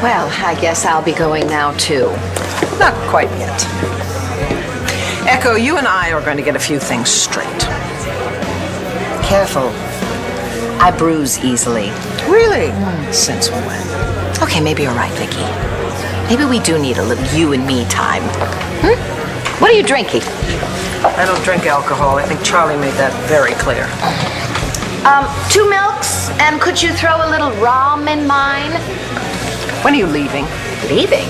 Well, I guess I'll be going now, too. Not quite yet. Echo, you and I are going to get a few things straight. Careful. I bruise easily. Really? Since when? Okay, maybe you're right, Vicky. Maybe we do need a little you and me time. What are you drinking? I don't drink alcohol. I think Charlie made that very clear. 2 milks, and could you throw a little rum in mine? When are you leaving? Leaving?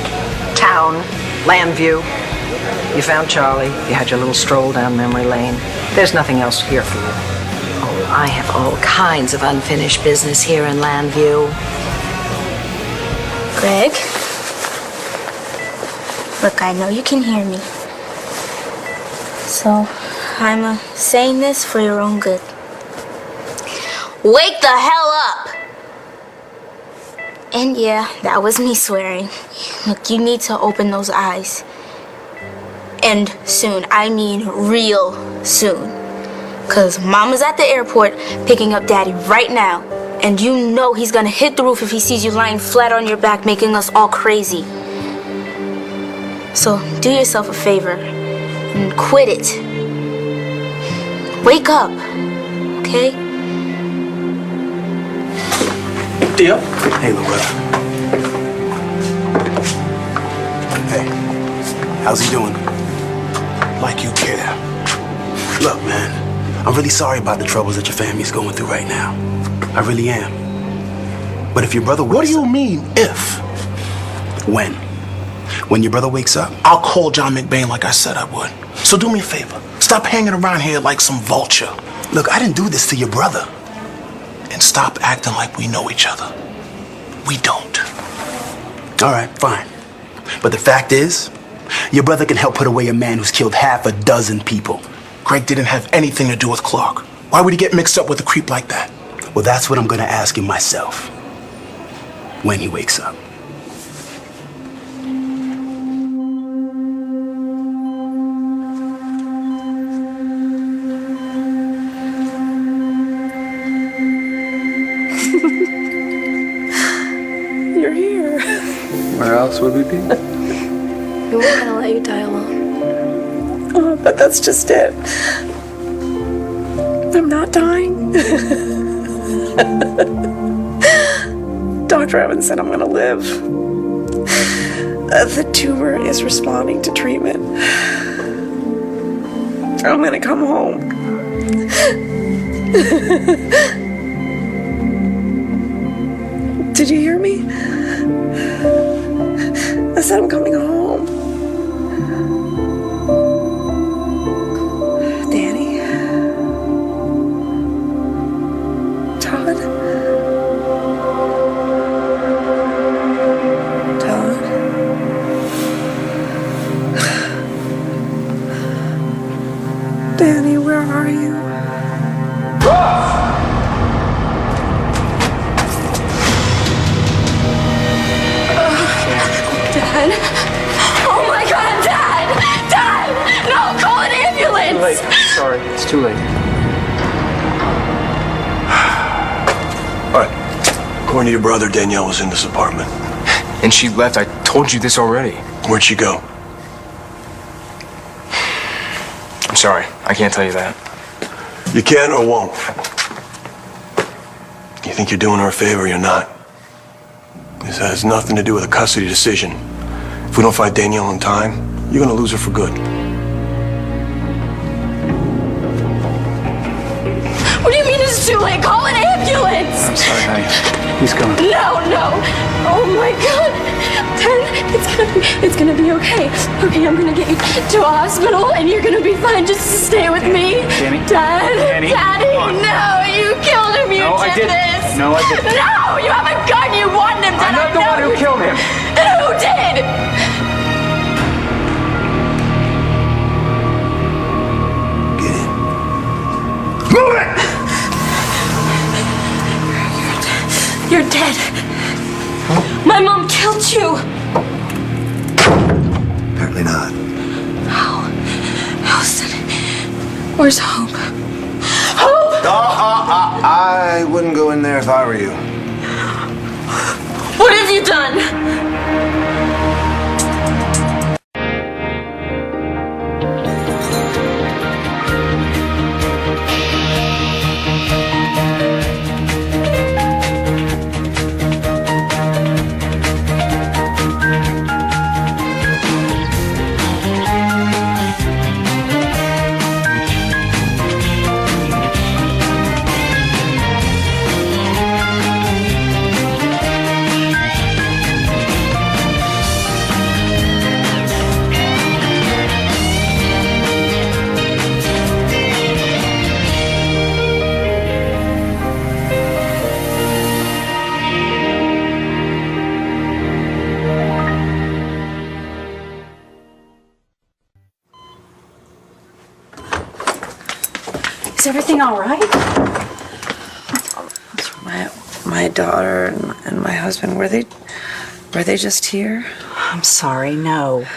Town, Landview. You found Charlie. You had your little stroll down memory lane. There's nothing else here for you. Oh, I have all kinds of unfinished business here in Landview. Greg? Look, I know you can hear me. So, I'm saying this for your own good. Wake the hell up! And yeah, that was me swearing. Look, you need to open those eyes. And soon, I mean real soon. 'Cause Mama's at the airport picking up Daddy right now. And you know he's gonna hit the roof if he sees you lying flat on your back making us all crazy. So do yourself a favor and quit it. Wake up, okay? Deal. Hey, Loretta. Hey, how's he doing? Like you care. Look, man, I'm really sorry about the troubles that your family's going through right now. I really am. But if your brother wakes up... What do you mean, if? When? When your brother wakes up? I'll call John McBain like I said I would. So do me a favor. Stop hanging around here like some vulture. Look, I didn't do this to your brother. And stop acting like we know each other. We don't. All right, fine. But the fact is, your brother can help put away a man who's killed half a dozen people. Greg didn't have anything to do with Clark. Why would he get mixed up with a creep like that? Well, that's what I'm gonna ask him myself. When he wakes up. You're here. Where else would we be? We weren't gonna let you die alone. Oh, but that's just it. I'm not dying. Dr. Evans said I'm gonna live. The tumor is responding to treatment. I'm gonna come home. Did you hear me? I said I'm coming home. Danny? Todd? Todd? Danny, where are you? Dad? Oh my God, Dad! Dad! No, call an ambulance! Too late. Sorry, it's too late. All right. According to your brother, Danielle was in this apartment. And she left. I told you this already. Where'd she go? I'm sorry. I can't tell you that. You can or won't. You think you're doing her a favor or you're not. This has nothing to do with a custody decision. If we don't find Danielle in time, you're gonna lose her for good. What do you mean it's too late? Call an ambulance! I'm sorry, honey. He's coming. No, no! Oh my God! Dad, it's gonna be okay. Okay, I'm gonna get you to a hospital and you're gonna be fine. Just stay with me. Danny? Dad! Danny? Daddy! No, you killed him! You No, I did didn't. this! No, I didn't. No! You have a gun! You want him! Dad, I'm not the one who killed him. Then who did? Get in. Move it! You're dead. My mom killed you. Apparently not. How? Where's Hope? Hope! I wouldn't go in there if I were you. What have you done? Is everything all right? My daughter and my husband, were they just here? I'm sorry, no.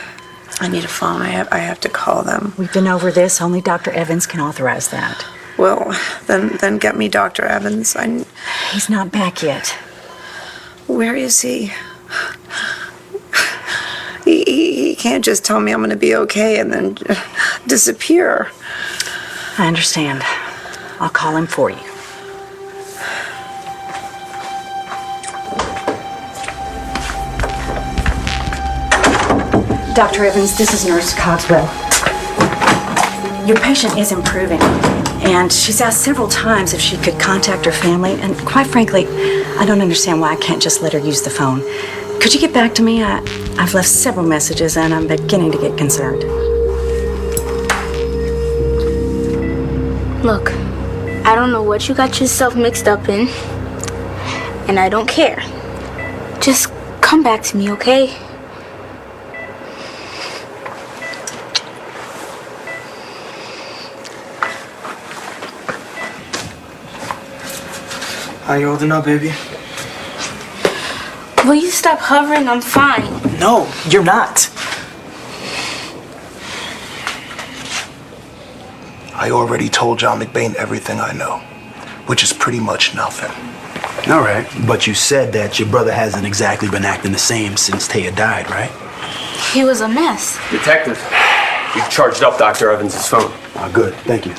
I need a phone. I have to call them. We've been over this. Only Dr. Evans can authorize that. Well, then get me Dr. Evans. He's not back yet. Where is he? He can't just tell me I'm going to be okay and then disappear. I understand. I'll call him for you. Dr. Evans, this is Nurse Cogswell. Your patient is improving, and she's asked several times if she could contact her family, and quite frankly, I don't understand why I can't just let her use the phone. Could you get back to me? I've left several messages, and I'm beginning to get concerned. Look, I don't know what you got yourself mixed up in, and I don't care. Just come back to me, okay? How you holding up, baby? Will you stop hovering? I'm fine. No, you're not. I already told John McBain everything I know, which is pretty much nothing. All right, but you said that your brother hasn't exactly been acting the same since Taya died, right? He was a mess. Detective, you've charged up Dr. Evans' phone. Ah, good, thank you.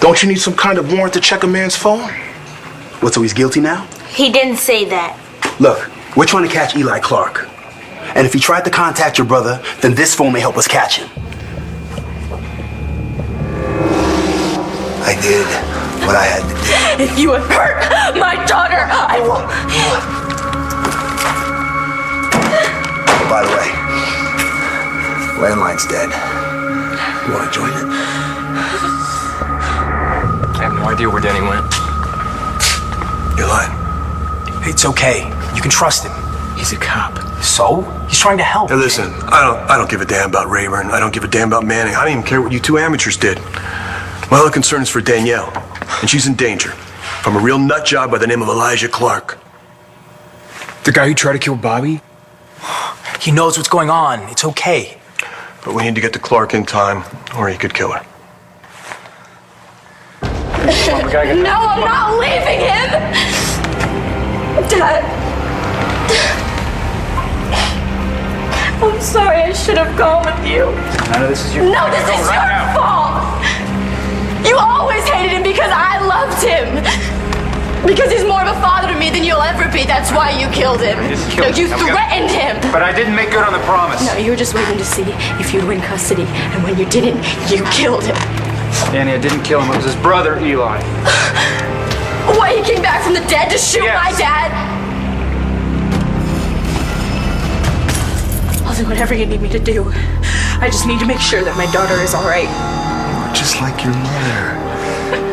Don't you need some kind of warrant to check a man's phone? What, so he's guilty now? He didn't say that. Look, we're trying to catch Eli Clark. And if he tried to contact your brother, then this phone may help us catch him. I did what I had to do. If you have hurt my daughter, I will. By the way, landline's dead. You want to join it? I have no idea where Danny went. You're lying. It's okay. You can trust him. He's a cop. So? He's trying to help. Hey, listen, I don't give a damn about Rayburn. I don't give a damn about Manning. I don't even care what you two amateurs did. My only concern is for Danielle, and she's in danger from a real nut job by the name of Elijah Clark. The guy who tried to kill Bobby? He knows what's going on. It's okay. But we need to get to Clark in time, or he could kill her. No, I'm not leaving him! Dad. I'm sorry, I should have gone with you. None of this is your No, this is your fault! You always hated him because I loved him! Because he's more of a father to me than you'll ever be. That's why you killed him. No, you threatened him. But I didn't make good on the promise. No, you were just waiting to see if you'd win custody. And when you didn't, you killed him. Danny, I didn't kill him. It was his brother, Eli. What, he came back from the dead to shoot my dad? I'll do whatever you need me to do. I just need to make sure that my daughter is all right. You're just like your mother.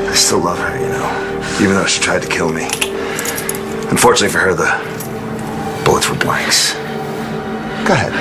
I still love her, you know, even though she tried to kill me. Unfortunately for her, the bullets were blanks. Go ahead.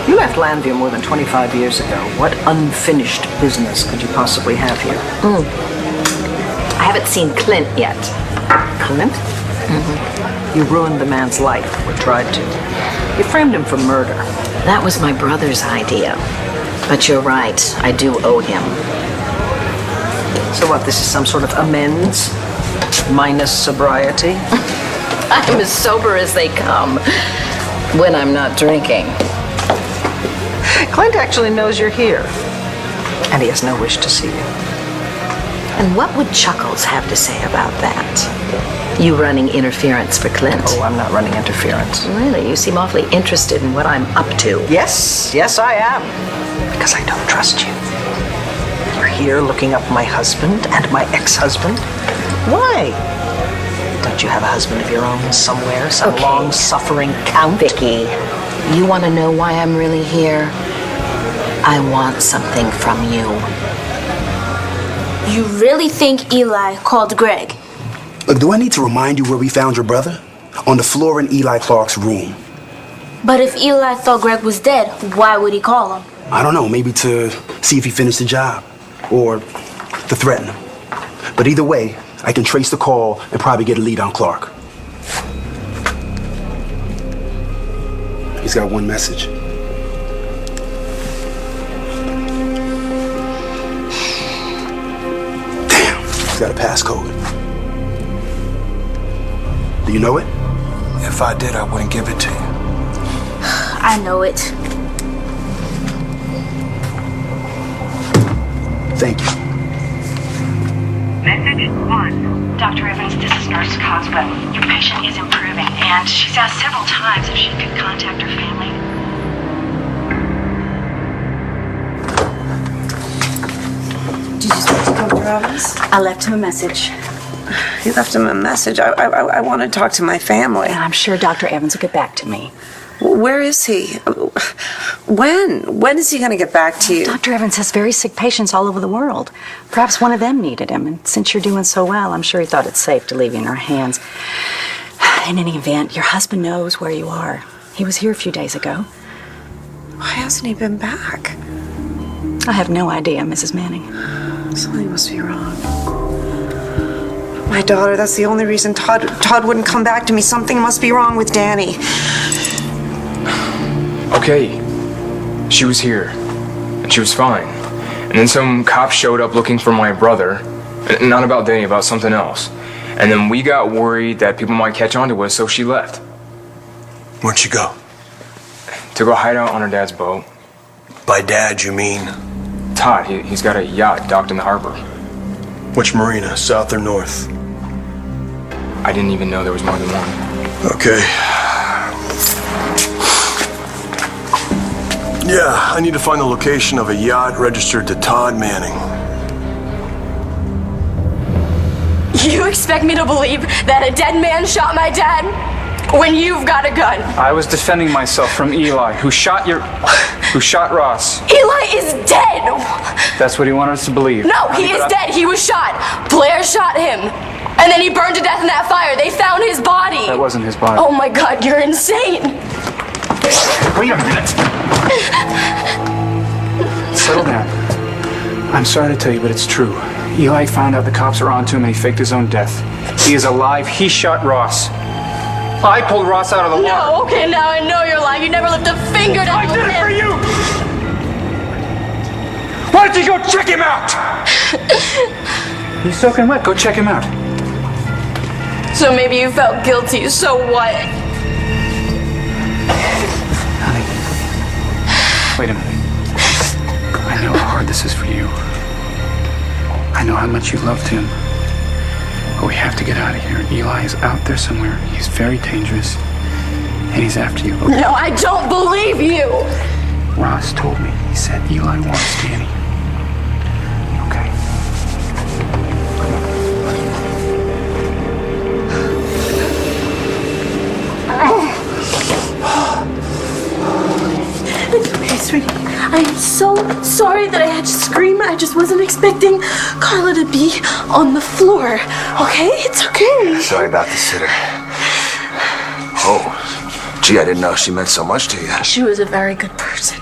You left Landview more than 25 years ago. What unfinished business could you possibly have here? I haven't seen Clint yet. Clint? Mm-hmm. You ruined the man's life, or tried to. You framed him for murder. That was my brother's idea. But you're right, I do owe him. So what, this is some sort of amends? Minus sobriety? I'm as sober as they come when I'm not drinking. Clint actually knows you're here. And he has no wish to see you. And what would Chuckles have to say about that? You running interference for Clint? Oh, I'm not running interference. Really? You seem awfully interested in what I'm up to. Yes, I am. Because I don't trust you. You're here looking up my husband and my ex-husband. Why? Don't you have a husband of your own somewhere? Some long-suffering count? Vicky, you want to know why I'm really here? I want something from you. You really think Eli called Greg? Look, do I need to remind you where we found your brother? On the floor in Eli Clark's room. But if Eli thought Greg was dead, why would he call him? I don't know, maybe to see if he finished the job. Or to threaten him. But either way, I can trace the call and probably get a lead on Clark. He's got one message. Damn, he's got a passcode. Do you know it? If I did, I wouldn't give it to you. I know it. Thank you. Message 1. Dr. Evans, this is Nurse Cogswell. Your patient is improving, and she's asked several times if she could contact her family. Did you speak to Dr. Evans? I left him a message. You left him a message. I want to talk to my family. And I'm sure Dr. Evans will get back to me. Where is he? When? When is he going to get back to you? Dr. Evans has very sick patients all over the world. Perhaps one of them needed him, and since you're doing so well, I'm sure he thought it's safe to leave you in our hands. In any event, your husband knows where you are. He was here a few days ago. Why hasn't he been back? I have no idea, Mrs. Manning. Something must be wrong. My daughter, that's the only reason Todd wouldn't come back to me. Something must be wrong with Danny. Okay, she was here, and she was fine. And then some cops showed up looking for my brother, not about Danny, about something else. And then we got worried that people might catch on to us, so she left. Where'd she go? To go hide out on her dad's boat. By dad, you mean? Todd, he's got a yacht docked in the harbor. Which marina, south or north? I didn't even know there was more than one. Okay. Yeah, I need to find the location of a yacht registered to Todd Manning. You expect me to believe that a dead man shot my dad when you've got a gun? I was defending myself from Eli, who shot Ross. Eli is dead! That's what he wanted us to believe. No, he is dead. He was shot. Blair shot him. And then he burned to death in that fire. They found his body. That wasn't his body. Oh my God, you're insane. Wait a minute. Settle down. I'm sorry to tell you, but it's true. Eli found out the cops were onto him and he faked his own death. He is alive. He shot Ross. I pulled Ross out of the water. No, okay, now I know you're lying. You never lift a finger to help him. I did it for you! Why don't you go check him out? He's soaking wet. Go check him out. So maybe you felt guilty. So what? Honey, wait a minute. I know how hard this is for you. I know how much you loved him. But we have to get out of here. Eli is out there somewhere. He's very dangerous. And he's after you. Okay? No, I don't believe you. Ross told me. He said Eli wants Danny. Okay. Okay, sweetie. I am so sorry that I had to scream. I just wasn't expecting Carla to be on the floor. Okay? It's okay. Sorry about the sitter. Oh, gee, I didn't know she meant so much to you. She was a very good person.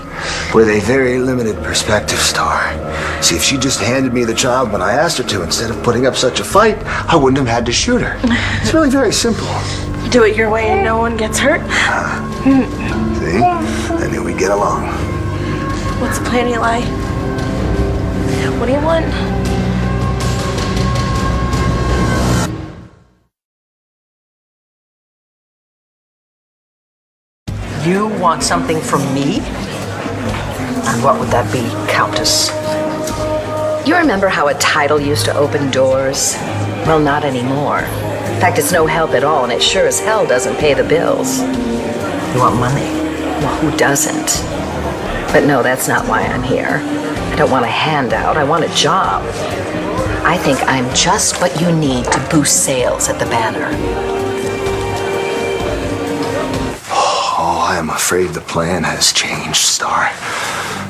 With a very limited perspective, Star. See, if she just handed me the child when I asked her to, instead of putting up such a fight, I wouldn't have had to shoot her. It's really very simple. Do it your way and no one gets hurt. See? I knew we'd get along. What's the plan, Eli? What do you want? You want something from me? And what would that be, Countess? You remember how a title used to open doors? Well, not anymore. In fact, it's no help at all, and it sure as hell doesn't pay the bills. You want money? Well, who doesn't? But no, that's not why I'm here. I don't want a handout. I want a job. I think I'm just what you need to boost sales at the Banner. Oh, I am afraid the plan has changed, Star.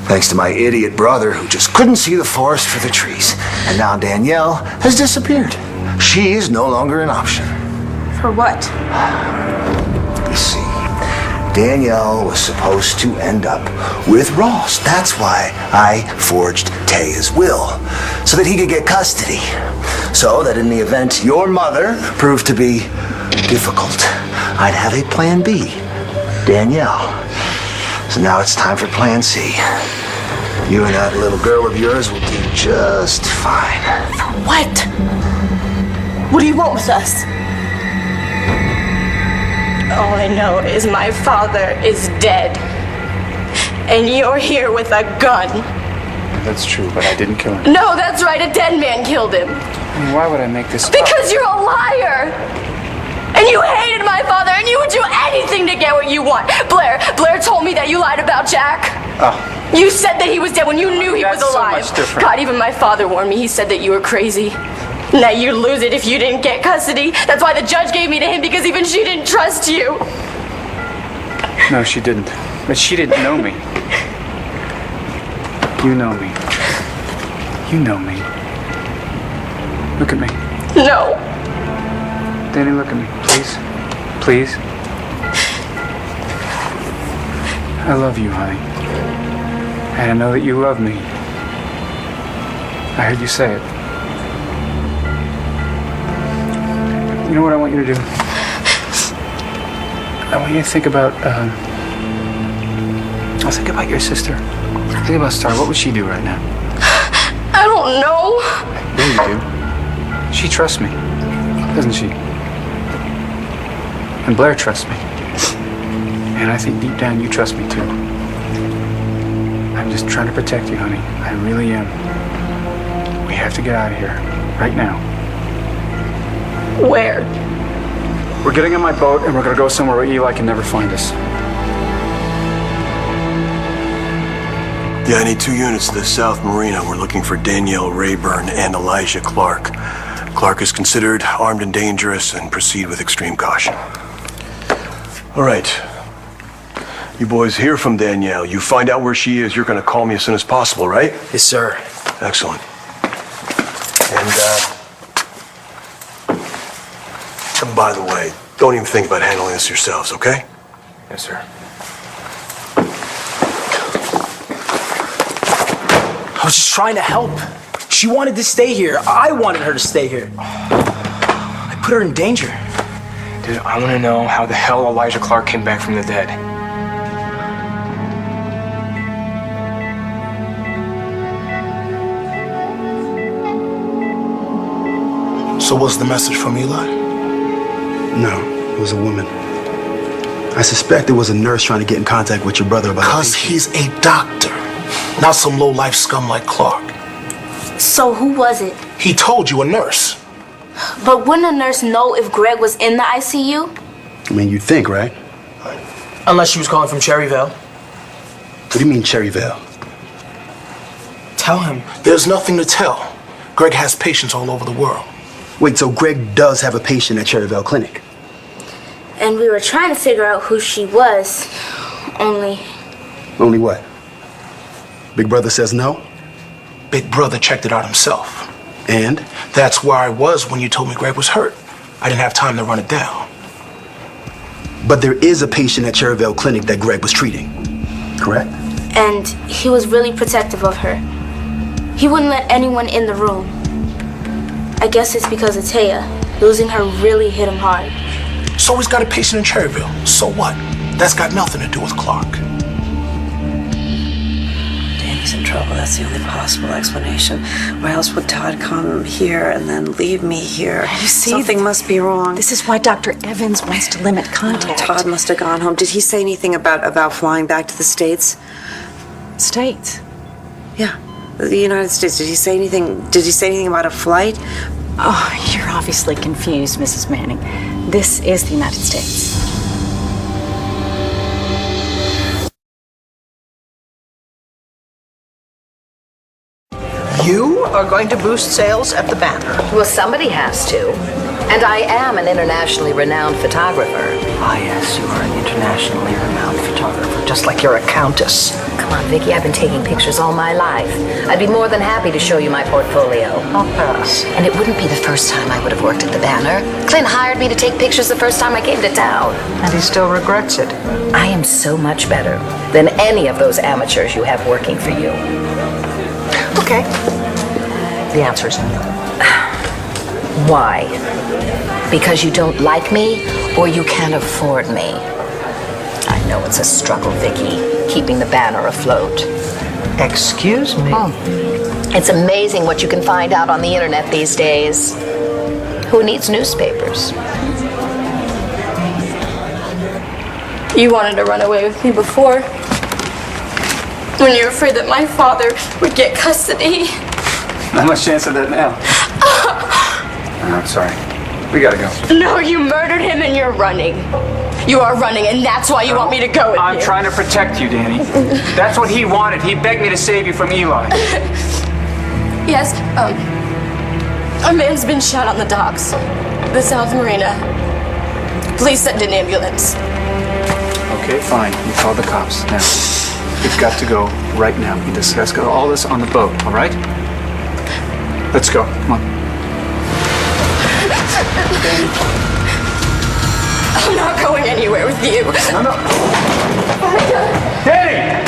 Thanks to my idiot brother who just couldn't see the forest for the trees. And now Danielle has disappeared. She is no longer an option. For what? You see, Danielle was supposed to end up with Ross. That's why I forged Taya's will, so that he could get custody. So that in the event your mother proved to be difficult, I'd have a plan B, Danielle. So now it's time for plan C. You and that little girl of yours will do just fine. For what? What do you want with us? All I know is my father is dead. And you're here with a gun. That's true, but I didn't kill him. No, that's right, a dead man killed him. I mean, why would I make this up? Because you're a liar! And you hated my father, and you would do anything to get what you want. Blair told me that you lied about Jack. Oh. You said that he was dead when you knew he was alive. That's so much different. God, even my father warned me. He said that you were crazy. Now you'd lose it if you didn't get custody. That's why the judge gave me to him, because even she didn't trust you. No, she didn't. But she didn't know me. You know me. You know me. Look at me. No. Danny, look at me, please. Please. I love you, honey. And I know that you love me. I heard you say it. You know what I want you to do? I want you to think about, I'll think about your sister. Think about Star. What would she do right now? I don't know. Yeah, you do. She trusts me, doesn't she? And Blair trusts me. And I think deep down you trust me too. I'm just trying to protect you, honey. I really am. We have to get out of here. Right now. Where? We're getting on my boat and we're gonna go somewhere where Eli can never find us. Yeah, I need 2 units to the South Marina. We're looking for Danielle Rayburn and Elijah Clark. Clark is considered armed and dangerous, and proceed with extreme caution. All right. You boys hear from Danielle. You find out where she is. You're going to call me as soon as possible, right? Yes, sir. Excellent. And by the way, don't even think about handling this yourselves, okay? Yes, sir. I was just trying to help. She wanted to stay here. I wanted her to stay here. I put her in danger. Dude, I want to know how the hell Elijah Clark came back from the dead. So what's the message from Eli? No, it was a woman. I suspect it was a nurse trying to get in contact with your brother about... Because he's a doctor, not some low-life scum like Clark. So who was it? He told you, a nurse. But wouldn't a nurse know if Greg was in the ICU? I mean, you'd think, right? Unless she was calling from Cherryvale. What do you mean, Cherryvale? Tell him. There's nothing to tell. Greg has patients all over the world. Wait, so Greg does have a patient at Cherryvale Clinic? And we were trying to figure out who she was. Only what? Big Brother says no? Big Brother checked it out himself. And? That's where I was when you told me Greg was hurt. I didn't have time to run it down. But there is a patient at Cherryvale Clinic that Greg was treating, correct? And he was really protective of her. He wouldn't let anyone in the room. I guess it's because of Taya. Losing her really hit him hard. So he's got a patient in Cherryville. So what? That's got nothing to do with Clark. Danny's in trouble. That's the only possible explanation. Why else would Todd come here and then leave me here? You see, something must be wrong. This is why Dr. Evans wants to limit contact. Todd must have gone home. Did he say anything about flying back to the States? States? Yeah, the United States. Did he say anything? Did he say anything about a flight? Oh, you're obviously confused, Mrs. Manning. This is the United States. You are going to boost sales at the Banner. Well, somebody has to. And I am an internationally renowned photographer. Ah, yes, you are an internationally renowned photographer, just like you're a countess. Come on, Vicky, I've been taking pictures all my life. I'd be more than happy to show you my portfolio. I'll pass. And it wouldn't be the first time I would have worked at the Banner. Clint hired me to take pictures the first time I came to town. And he still regrets it. I am so much better than any of those amateurs you have working for you. Okay. The answer is no. Why? Because you don't like me, or you can't afford me? I know it's a struggle, Vicky, keeping the Banner afloat. Excuse me? It's amazing what you can find out on the internet these days. Who needs newspapers? You wanted to run away with me before. When you were afraid that my father would get custody. Not much chance of that now. I'm sorry. We gotta go. No, you murdered him and you're running. You are running, and that's why you want me to go with you. I'm trying to protect you, Danny. That's what he wanted. He begged me to save you from Eli. Yes, a man's been shot on the docks. The South Marina. Please send an ambulance. Okay, fine. You called the cops. Now, we've got to go right now. We discuss all this on the boat, all right? Let's go. Come on. I'm not going anywhere with you. No. Danny!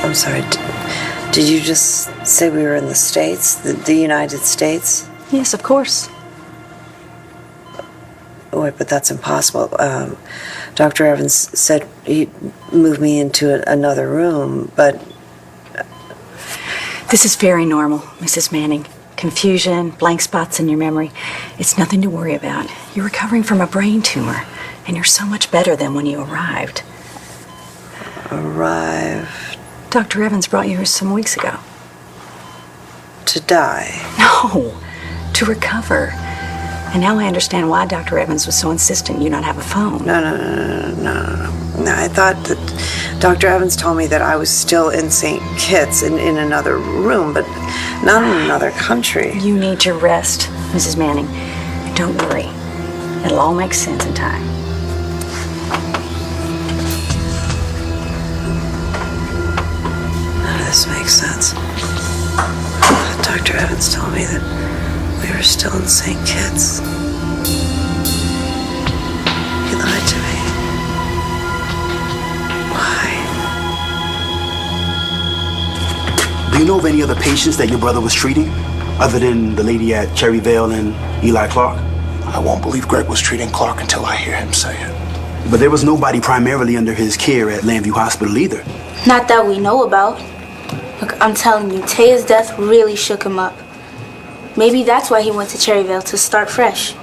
I'm sorry. Did you just say we were in the States? The United States? Yes, of course. Wait, but that's impossible. Dr. Evans said he'd move me into another room, but... This is very normal, Mrs. Manning. Confusion, blank spots in your memory. It's nothing to worry about. You're recovering from a brain tumor, and you're so much better than when you arrived. Arrived? Dr. Evans brought you here some weeks ago. To die? No, to recover. And now I understand why Dr. Evans was so insistent you not have a phone. No, I thought that Dr. Evans told me that I was still in St. Kitts in another room, but not in another country. You need to rest, Mrs. Manning. And don't worry. It'll all make sense in time. None of this makes sense. Dr. Evans told me that we were still in St. Kitts. He lied to me. Why? Do you know of any other patients that your brother was treating, other than the lady at Cherryvale and Eli Clark? I won't believe Greg was treating Clark until I hear him say it. But there was nobody primarily under his care at Landview Hospital either. Not that we know about. Look, I'm telling you, Taya's death really shook him up. Maybe that's why he went to Cherryvale, to start fresh.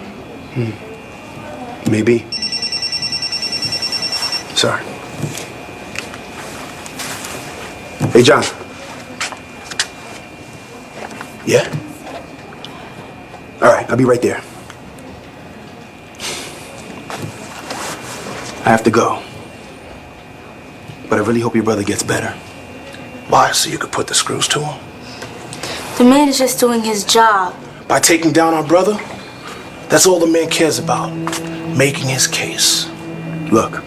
Maybe. Sorry. Hey, John. Yeah? All right, I'll be right there. I have to go. But I really hope your brother gets better. Why? So you could put the screws to him? The man is just doing his job. By taking down our brother? That's all the man cares about. Making his case. Look,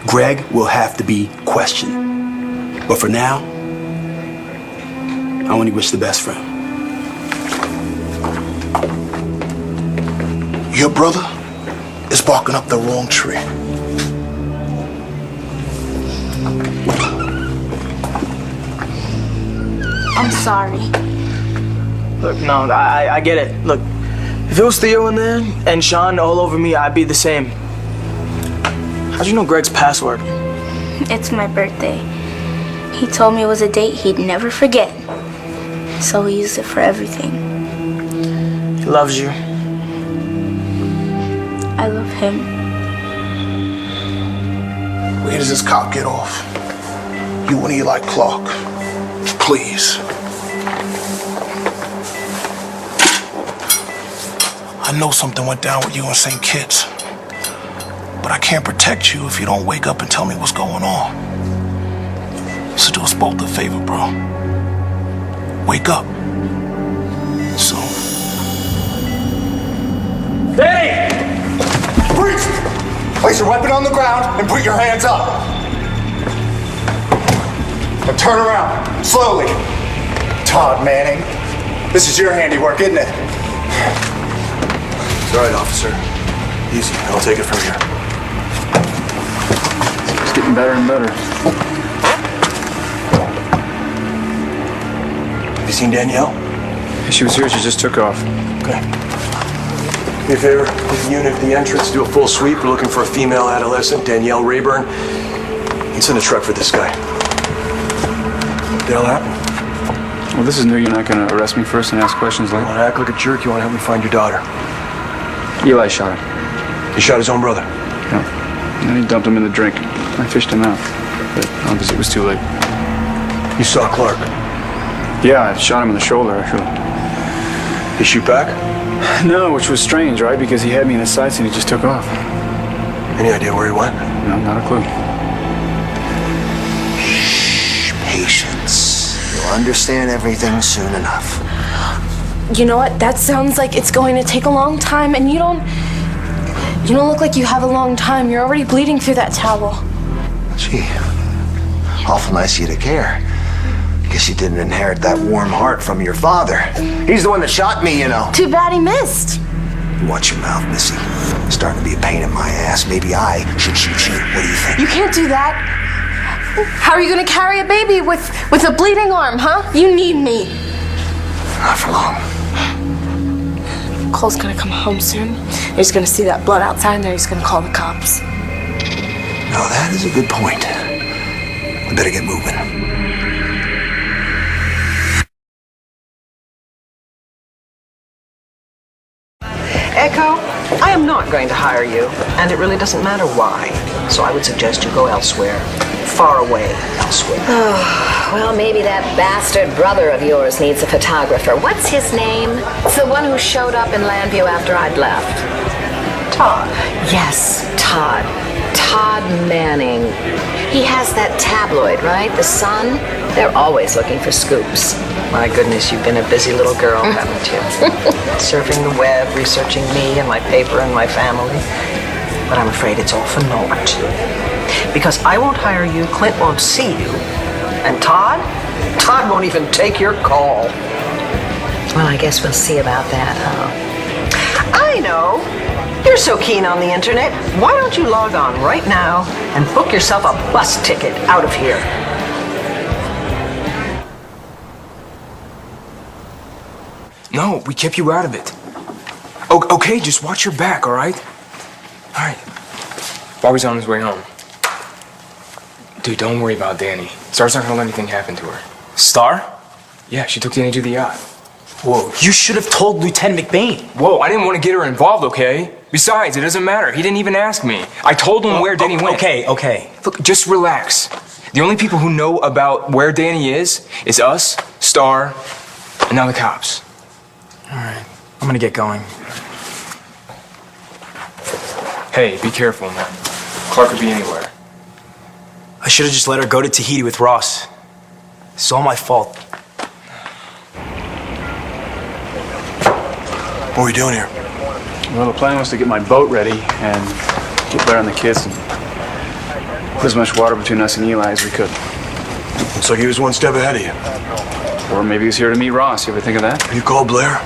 Greg will have to be questioned. But for now, I only wish the best for him. Your brother is barking up the wrong tree. I'm sorry. Look, no, I get it. Look, if it was Theo in there and Sean all over me, I'd be the same. How'd you know Greg's password? It's my birthday. He told me it was a date he'd never forget. So he used it for everything. He loves you. I love him. Where does this cop get off? You and Eli Clark. Please. I know something went down with you in St. Kitts, but I can't protect you if you don't wake up and tell me what's going on. So do us both a favor, bro. Wake up. Soon. Place your weapon on the ground and put your hands up. Now turn around, slowly. Todd Manning, this is your handiwork, isn't it? It's all right, officer. Easy. I'll take it from here. It's getting better and better. Have you seen Danielle? She was here. She just took off. Okay. Do me a favor. Get the unit at the entrance. Do a full sweep. We're looking for a female adolescent, Danielle Rayburn. And send a truck for this guy. What the hell happened? Well, this is new. You're not going to arrest me first and ask questions You later? want to act like a jerk? You want to help me find your daughter? Eli shot him. He shot his own brother. No. And then he dumped him in the drink. I fished him out. But obviously it was too late. You saw Clark? Yeah, I shot him in the shoulder, actually. Did he shoot back? No, which was strange, right? Because he had me in his sights and he just took off. Any idea where he went? No, not a clue. Shh, patience. You'll understand everything soon enough. You know what? That sounds like it's going to take a long time, and you don't look like you have a long time. You're already bleeding through that towel. Gee, awful nice of you to care. Guess you didn't inherit that warm heart from your father. He's the one that shot me, you know. Too bad he missed. Watch your mouth, Missy. Starting to be a pain in my ass. Maybe I should shoot you. What do you think? You can't do that. How are you going to carry a baby with a bleeding arm, huh? You need me. Not for long. Cole's going to come home soon. He's going to see that blood outside, and then he's going to call the cops. No, that is a good point. We better get moving. Echo, I am not going to hire you, and it really doesn't matter why. So I would suggest you go elsewhere. Far away elsewhere. Oh, well, maybe that bastard brother of yours needs a photographer. What's his name? It's the one who showed up in Landview after I'd left. Todd. Yes, Todd. Todd Manning. He has that tabloid, right? The Sun? They're always looking for scoops. My goodness, you've been a busy little girl, haven't you? Surfing the web, researching me and my paper and my family. But I'm afraid it's all for naught. Because I won't hire you, Clint won't see you, and Todd won't even take your call. Well, I guess we'll see about that, huh? I know. You're so keen on the internet. Why don't you log on right now and book yourself a bus ticket out of here? No, we kept you out of it. Okay, just watch your back, all right? All right. Bobby's on his way home. Dude, don't worry about Danny. Star's not gonna let anything happen to her. Star? Yeah, she took Danny to the yacht. Whoa, you should have told Lieutenant McBain. Whoa, I didn't want to get her involved, okay? Besides, it doesn't matter. He didn't even ask me. I told him where Danny went. Okay. Look, just relax. The only people who know about where Danny is us, Star, and now the cops. All right, I'm gonna get going. Hey, be careful, man. Clark could be anywhere. I should have just let her go to Tahiti with Ross. It's all my fault. What are we doing here? Well, the plan was to get my boat ready and get Blair and the kids and put as much water between us and Eli as we could. Looks like he was one step ahead of you. Or maybe he was here to meet Ross. You ever think of that? You call Blair?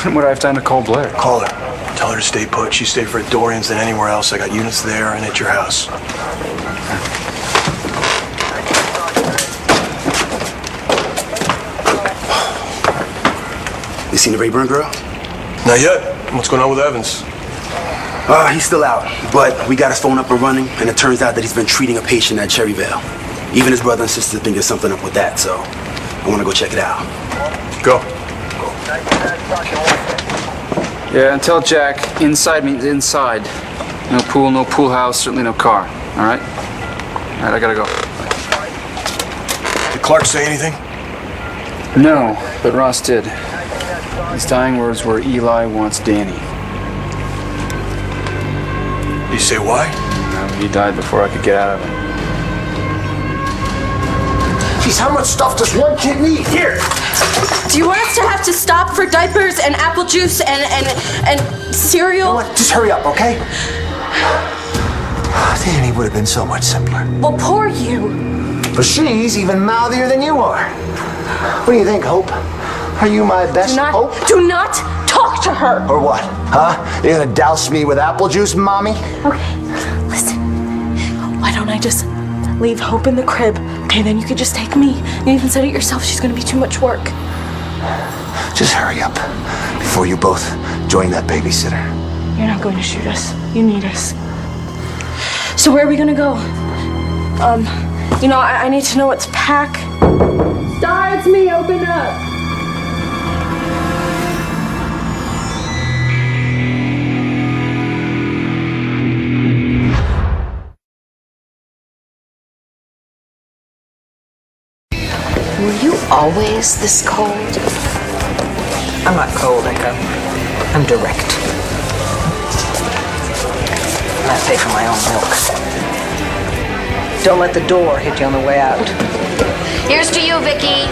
When would I have time to call Blair? Call her. Tell her to stay put. She's safer at Dorian's than anywhere else. I got units there and at your house. You seen the Rayburn girl? Not yet. What's going on with Evans? He's still out, but we got his phone up and running, and it turns out that he's been treating a patient at Cherryvale. Even his brother and sister think there's something up with that, so I want to go check it out. Go. Yeah, and tell Jack, inside means inside. No pool house, certainly no car. All right? All right, I gotta go. Did Clark say anything? No, but Ross did. His dying words were, Eli wants Danny. Did he say why? He died before I could get out of it. Jeez, how much stuff does one kid need? Here! Do you want us to have to stop for diapers and apple juice and cereal? You know what? Just hurry up, okay? Danny would have been so much simpler. Well, poor you. But she's even mouthier than you are. What do you think, Hope? Are you my best hope? Do not talk to her. Or what? Huh? You're gonna douse me with apple juice, Mommy? Okay, listen. Why don't I just leave Hope in the crib? Okay, then you could just take me. You even said it yourself, she's gonna be too much work. Just hurry up before you both join that babysitter. You're not going to shoot us. You need us. So where are we gonna go? I need to know what's pack. Star, it's me, open up. Were you always this cold? I'm not cold, Echo. I'm direct. And I pay for my own milk. Don't let the door hit you on the way out. Here's to you, Vicky.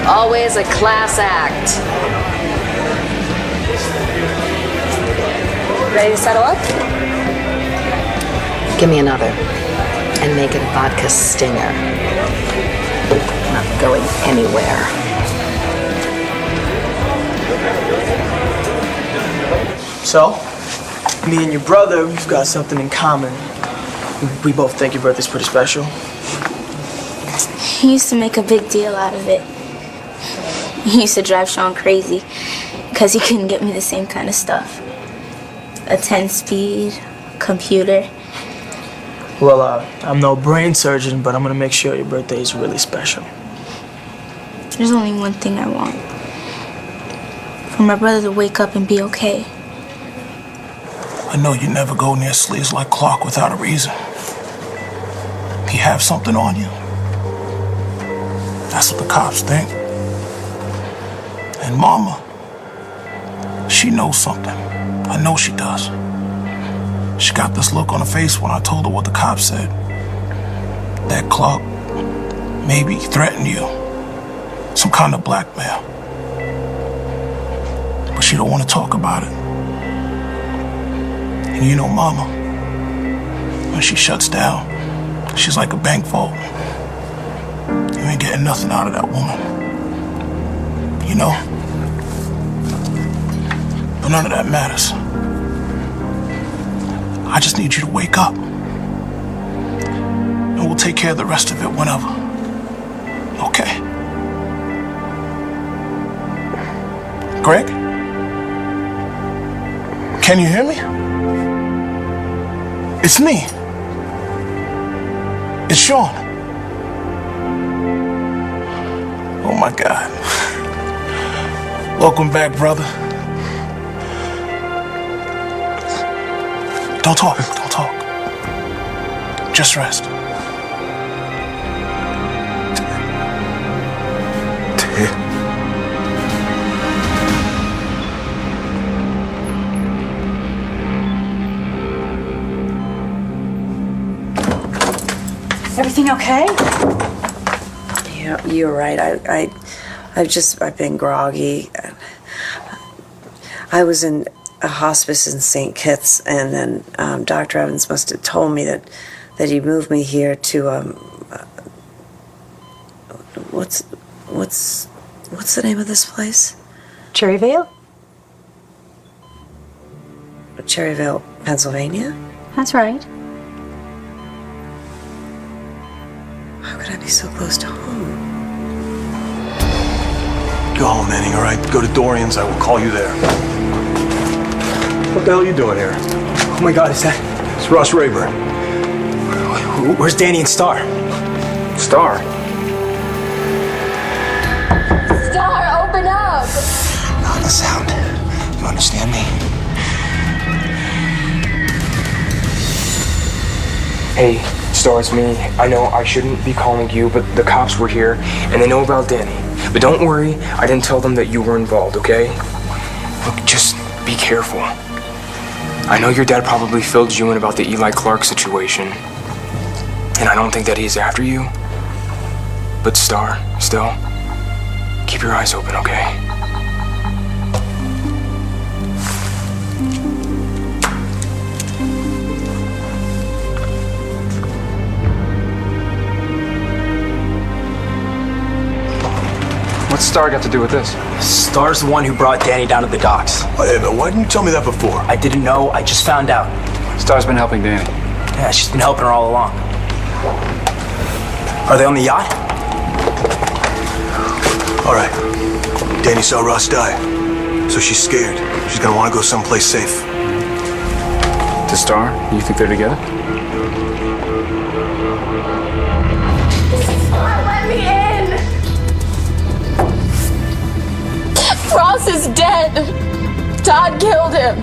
Always a class act. Ready to settle up? Give me another. And make it a vodka stinger. Not going anywhere. So, me and your brother, we've got something in common. We both think your birthday's pretty special. He used to make a big deal out of it. He used to drive Sean crazy because he couldn't get me the same kind of stuff. A 10-speed, computer. Well, I'm no brain surgeon, but I'm gonna make sure your birthday is really special. There's only one thing I want. For my brother to wake up and be okay. I know you never go near sleaze like Clark without a reason. He have something on you. That's what the cops think. And Mama, she knows something. I know she does. She got this look on her face when I told her what the cops said. That Clark maybe threatened you. Some kind of blackmail. But she don't want to talk about it. And you know Mama, when she shuts down, she's like a bank vault. You ain't getting nothing out of that woman. You know? But none of that matters. I just need you to wake up. And we'll take care of the rest of it whenever. Okay? Greg? Can you hear me? It's me. It's Sean. Oh my God. Welcome back, brother. Don't talk. Just rest. Everything okay? Yeah, you're right. I've been groggy. I was in a hospice in St. Kitts, and then Dr. Evans must have told me that he moved me here to what's the name of this place? Cherryvale? Cherryvale, Pennsylvania? That's right. How could I be so close to home? Go home, Manning, all right? Go to Dorian's. I will call you there. What the hell are you doing here? Oh my God, is that? It's Ross Rayburn. Where's Danny and Star? Star? Star, open up! Not the sound. You understand me? Hey, Star, it's me. I know I shouldn't be calling you, but the cops were here, and they know about Danny. But don't worry, I didn't tell them that you were involved, okay? Look, just be careful. I know your dad probably filled you in about the Eli Clark situation, and I don't think that he's after you. But Star, still, keep your eyes open, okay? What's Star got to do with this? Star's the one who brought Danny down to the docks. Hey, but why didn't you tell me that before? I didn't know. I just found out. Star's been helping Danny. Yeah, she's been helping her all along. Are they on the yacht? All right. Danny saw Ross die, so she's scared. She's gonna want to go someplace safe. To Star? You think they're together? Let me in! Ross is dead. Todd killed him.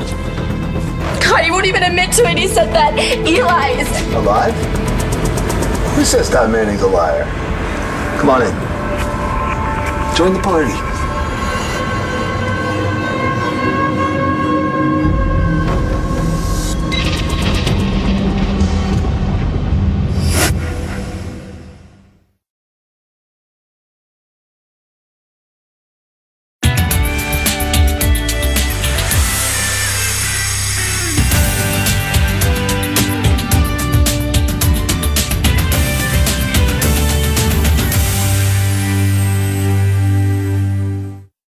God, he won't even admit to it. He said that Eli's. Alive? Who says Todd Manning's a liar? Come on in. Join the party.